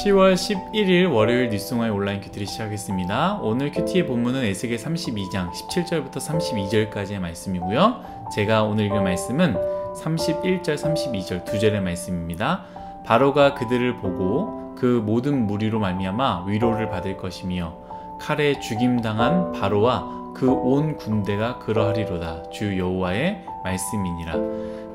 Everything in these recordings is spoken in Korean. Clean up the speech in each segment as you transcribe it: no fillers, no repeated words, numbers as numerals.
10월 11일 월요일 뉴스공의 온라인 큐티를 시작하겠습니다. 오늘 큐티의 본문은 에스겔 32장 17절부터 32절까지의 말씀이고요. 제가 오늘 읽을 말씀은 31절, 32절 두 절의 말씀입니다. 바로가 그들을 보고 그 모든 무리로 말미암아 위로를 받을 것이며 칼에 죽임당한 바로와 그 온 군대가 그러하리로다. 주 여호와의 말씀이니라.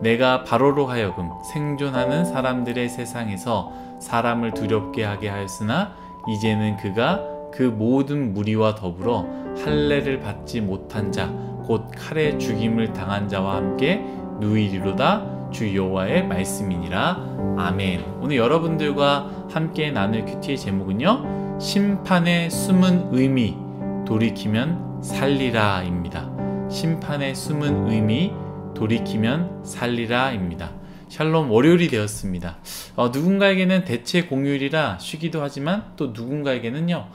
내가 바로로 하여금 생존하는 사람들의 세상에서 사람을 두렵게 하게 하였으나 이제는 그가 그 모든 무리와 더불어 할례를 받지 못한 자 곧 칼에 죽임을 당한 자와 함께 누이리로다. 주 여호와의 말씀이니라. 아멘. 오늘 여러분들과 함께 나눌 큐티의 제목은요, 심판의 숨은 의미 돌이키면 살리라 입니다. 심판의 숨은 의미 돌이키면 살리라 입니다. 샬롬, 월요일이 되었습니다. 누군가에게는 대체 공휴일이라 쉬기도 하지만 또 누군가에게는요,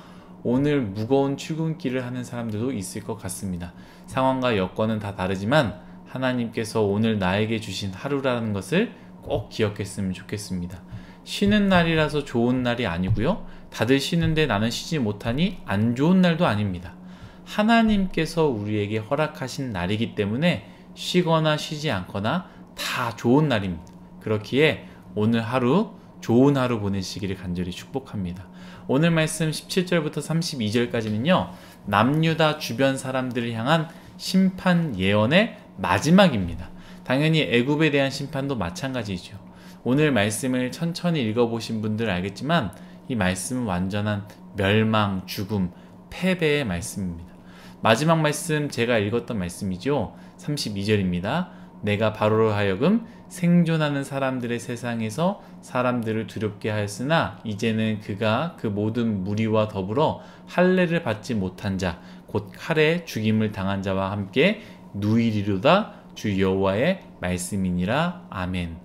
오늘 무거운 출근길을 하는 사람들도 있을 것 같습니다. 상황과 여건은 다 다르지만 하나님께서 오늘 나에게 주신 하루라는 것을 꼭 기억했으면 좋겠습니다. 쉬는 날이라서 좋은 날이 아니고요, 다들 쉬는데 나는 쉬지 못하니 안 좋은 날도 아닙니다. 하나님께서 우리에게 허락하신 날이기 때문에 쉬거나 쉬지 않거나 다 좋은 날입니다. 그렇기에 오늘 하루 좋은 하루 보내시기를 간절히 축복합니다. 오늘 말씀 17절부터 32절까지는요, 남유다 주변 알람들을 향한 심판 예언의 마지막입니다. 당연히 애굽에 대한 심판도 마찬가지죠. 오늘 말씀을 천천히 읽어보신 분들 알겠지만 이 말씀은 완전한 멸망, 죽음, 패배의 말씀입니다. 마지막 말씀 제가 읽었던 말씀이죠. 32절입니다. 내가 바로로 하여금 생존하는 사람들의 세상에서 사람들을 두렵게 하였으나 이제는 그가 그 모든 무리와 더불어 할례를 받지 못한 자 곧 칼에 죽임을 당한 자와 함께 누이리로다. 주 여호와의 말씀이니라. 아멘.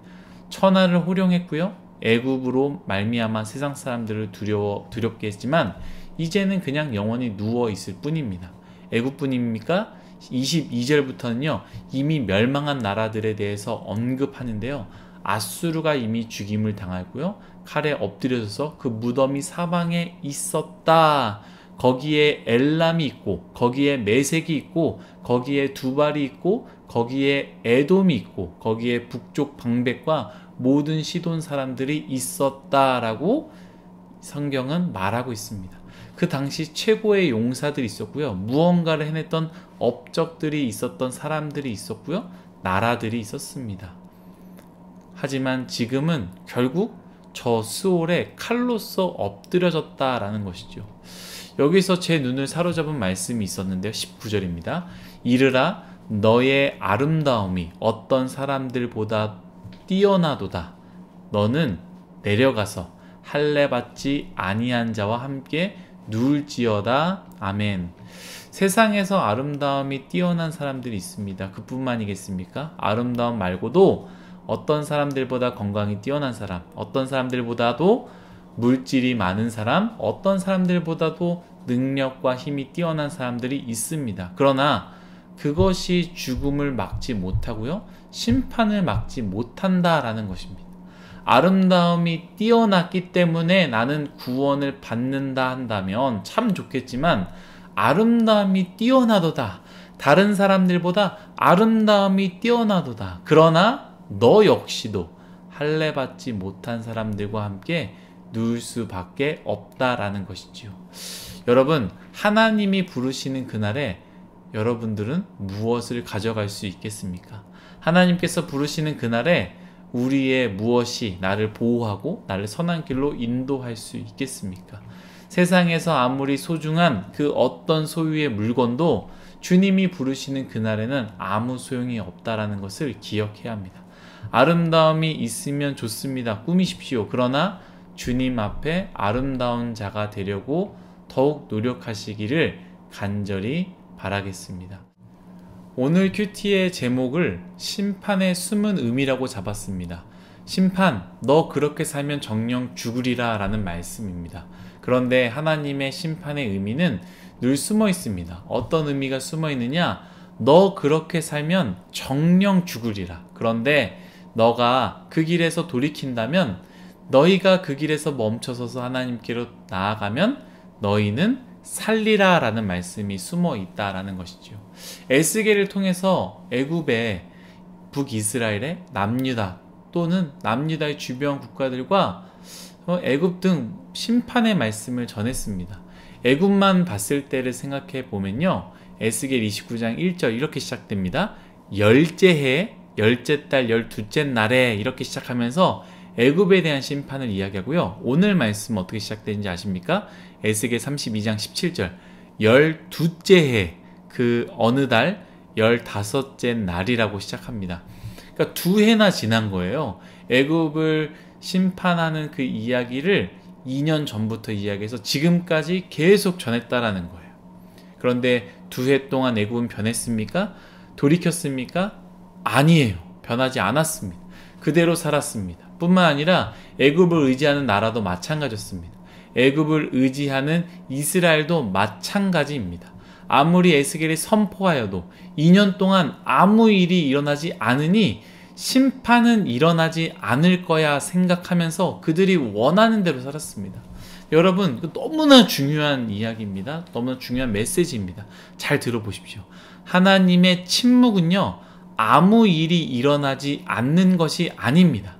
천하를 호령했고요, 애굽으로 말미암아 세상 사람들을 두렵게 했지만 이제는 그냥 영원히 누워 있을 뿐입니다. 애굽뿐입니까? 22절부터는요, 이미 멸망한 나라들에 대해서 언급하는데요, 아수르가 이미 죽임을 당하고요, 칼에 엎드려져서 그 무덤이 사방에 있었다. 거기에 엘람이 있고, 거기에 메색이 있고, 거기에 두발이 있고, 거기에 에돔이 있고, 거기에 북쪽 방백과 모든 시돈 사람들이 있었다라고 성경은 말하고 있습니다. 그 당시 최고의 용사들이 있었고요, 무언가를 해냈던 업적들이 있었던 사람들이 있었고요, 나라들이 있었습니다. 하지만 지금은 결국 저 스올에 칼로서 엎드려졌다라는 것이죠. 여기서 제 눈을 사로잡은 말씀이 있었는데요, 19절입니다. 이르라, 너의 아름다움이 어떤 사람들보다 뛰어나도다. 너는 내려가서 할례 받지 아니한 자와 함께 누울지어다. 아멘. 세상에서 아름다움이 뛰어난 사람들이 있습니다. 그뿐만이겠습니까? 아름다움 말고도 어떤 사람들보다 건강이 뛰어난 사람, 어떤 사람들보다도 물질이 많은 사람, 어떤 사람들보다도 능력과 힘이 뛰어난 사람들이 있습니다. 그러나 그것이 죽음을 막지 못하고요, 심판을 막지 못한다라는 것입니다. 아름다움이 뛰어났기 때문에 나는 구원을 받는다 한다면 참 좋겠지만, 아름다움이 뛰어나도다, 다른 사람들보다 아름다움이 뛰어나도다, 그러나 너 역시도 할례 받지 못한 사람들과 함께 누울 수밖에 없다라는 것이지요. 여러분, 하나님이 부르시는 그날에 여러분들은 무엇을 가져갈 수 있겠습니까? 하나님께서 부르시는 그날에 우리의 무엇이 나를 보호하고 나를 선한 길로 인도할 수 있겠습니까? 세상에서 아무리 소중한 그 어떤 소유의 물건도 주님이 부르시는 그날에는 아무 소용이 없다라는 것을 기억해야 합니다. 아름다움이 있으면 좋습니다. 꾸미십시오. 그러나 주님 앞에 아름다운 자가 되려고 더욱 노력하시기를 간절히 바라겠습니다. 오늘 큐티의 제목을 심판의 숨은 의미라고 잡았습니다. 심판, 너 그렇게 살면 정녕 죽으리라 라는 말씀입니다. 그런데 하나님의 심판의 의미는 늘 숨어 있습니다. 어떤 의미가 숨어 있느냐? 너 그렇게 살면 정녕 죽으리라. 그런데 너가 그 길에서 돌이킨다면 너희가 그 길에서 멈춰서서 하나님께로 나아가면 너희는 살리라 라는 말씀이 숨어 있다라는 것이죠. 에스겔을 통해서 애굽의 북이스라엘의 남유다 또는 남유다의 주변 국가들과 애굽 등 심판의 말씀을 전했습니다. 애굽만 봤을 때를 생각해 보면요, 에스겔 29장 1절 이렇게 시작됩니다. 열째 해, 열째 달, 12째 날에 이렇게 시작하면서 애굽에 대한 심판을 이야기하고요. 오늘 말씀 어떻게 시작되는지 아십니까? 에스겔 32장 17절 12째 해, 그 어느 달 15째 날이라고 시작합니다. 그러니까 2해나 지난 거예요. 애굽을 심판하는 그 이야기를 2년 전부터 이야기해서 지금까지 계속 전했다라는 거예요. 그런데 2해 동안 애굽은 변했습니까? 돌이켰습니까? 아니에요. 변하지 않았습니다. 그대로 살았습니다. 뿐만 아니라 애굽을 의지하는 나라도 마찬가지였습니다. 애굽을 의지하는 이스라엘도 마찬가지입니다. 아무리 에스겔이 선포하여도 2년 동안 아무 일이 일어나지 않으니 심판은 일어나지 않을 거야 생각하면서 그들이 원하는 대로 살았습니다. 여러분, 너무나 중요한 이야기입니다. 너무나 중요한 메시지입니다. 잘 들어보십시오. 하나님의 침묵은요, 아무 일이 일어나지 않는 것이 아닙니다.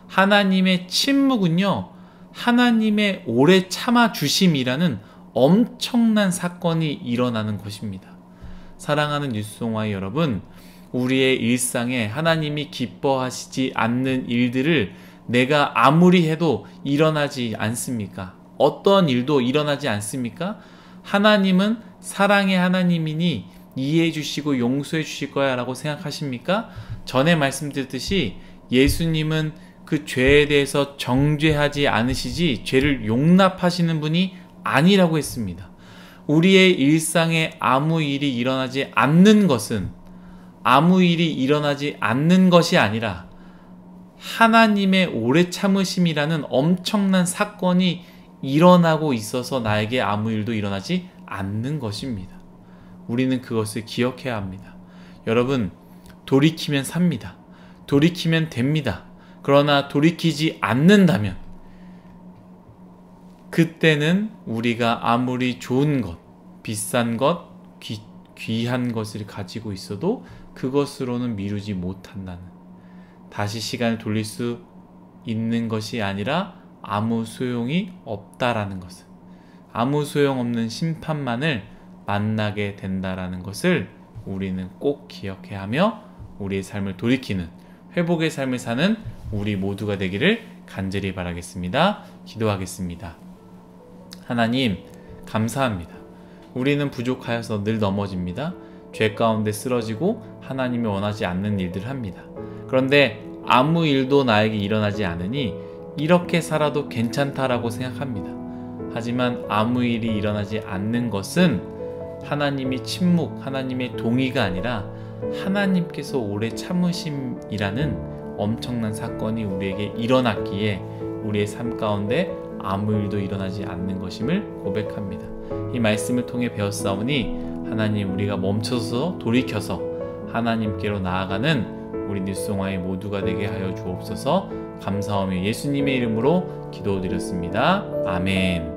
하나님의 침묵은요, 하나님의 오래 참아주심이라는 엄청난 사건이 일어나는 것입니다. 사랑하는 뉴스송화의 여러분, 우리의 일상에 하나님이 기뻐하시지 않는 일들을 내가 아무리 해도 일어나지 않습니까? 어떤 일도 일어나지 않습니까? 하나님은 사랑의 하나님이니 이해해 주시고 용서해 주실 거야 라고 생각하십니까? 전에 말씀드렸듯이 예수님은 그 죄에 대해서 정죄하지 않으시지 죄를 용납하시는 분이 아니라고 했습니다. 우리의 일상에 아무 일이 일어나지 않는 것은 아무 일이 일어나지 않는 것이 아니라 하나님의 오래 참으심이라는 엄청난 사건이 일어나고 있어서 나에게 아무 일도 일어나지 않는 것입니다. 우리는 그것을 기억해야 합니다. 여러분, 돌이키면 삽니다. 돌이키면 됩니다. 그러나 돌이키지 않는다면 그때는 우리가 아무리 좋은 것, 비싼 것, 귀한 것을 가지고 있어도 그것으로는 미루지 못한다는, 다시 시간을 돌릴 수 있는 것이 아니라 아무 소용이 없다라는 것을, 아무 소용없는 심판만을 만나게 된다라는 것을 우리는 꼭 기억해야 하며 우리의 삶을 돌이키는 회복의 삶을 사는 우리 모두가 되기를 간절히 바라겠습니다. 기도하겠습니다. 하나님, 감사합니다. 우리는 부족하여서 늘 넘어집니다. 죄 가운데 쓰러지고 하나님이 원하지 않는 일들을 합니다. 그런데 아무 일도 나에게 일어나지 않으니 이렇게 살아도 괜찮다라고 생각합니다. 하지만 아무 일이 일어나지 않는 것은 하나님이 침묵, 하나님의 동의가 아니라 하나님께서 오래 참으심이라는 엄청난 사건이 우리에게 일어났기에 우리의 삶 가운데 아무 일도 일어나지 않는 것임을 고백합니다. 이 말씀을 통해 배웠사오니 하나님, 우리가 멈춰서 돌이켜서 하나님께로 나아가는 우리 뉴스송화의 모두가 되게 하여 주옵소서. 감사하며 예수님의 이름으로 기도드렸습니다. 아멘.